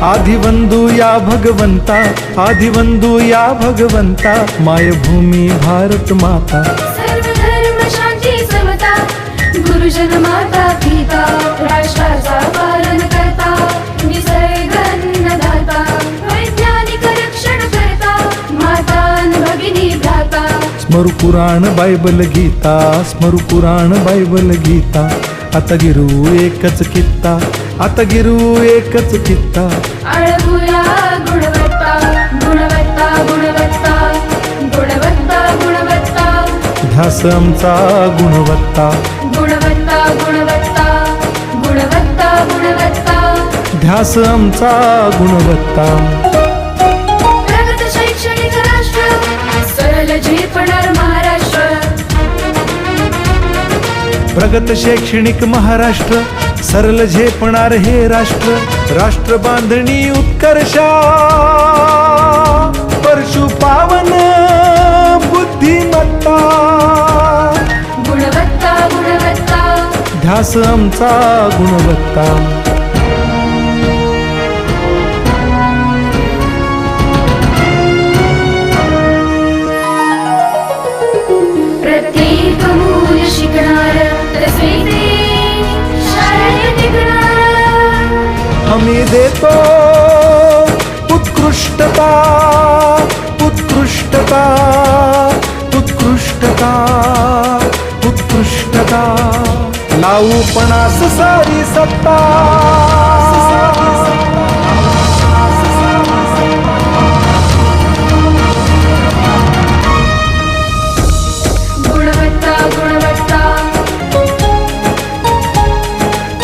आदिवंदू या भगवंता, आदिवंदू या भगवंता, मायभूमी भारत माता. सर्व धर्म शांती समता, गुरुजन माता पिता, राष्ट्राचा पालन करता, निसर्ग अन्नदाता, वैज्ञानिक रक्षण करता, माता अन भगिनी भ्राता. स्मरू पुराण बायबल गीता, स्मरू पुराण बायबल गीता. आता गिरू एकच कित्ता, आता गिरू एकच कित्ता. अळगुया गुणवत्ता, गुणवत्ता, गुणवत्ता, गुणवत्ता, गुणवत्ता. ध्यास आमचा गुणवत्ता, गुणवत्ता, गुणवत्ता, गुणवत्ता, गुणवत्ता. ध्यास आमचा गुणवत्ता. प्रगत शैक्षणिक राष्ट्र, सरल झेपणार महाराष्ट्र. प्रगत शैक्षणिक महाराष्ट्र, सरल झेपणार हे राष्ट्र. राष्ट्र बांधणी उत्कर्षा, परशु पावन बुद्धिमत्ता. गुणवत्ता, गुणवत्ता. ध्यास आमचा गुणवत्ता. प्रत्येक मूल शिकणार, तसे शाळेत टिकणार. हमी देतो उत्कृष्टता, उत्कृष्टता, उत्कृष्टता, उत्कृष्टता. लावू पणास सारी सत्ता.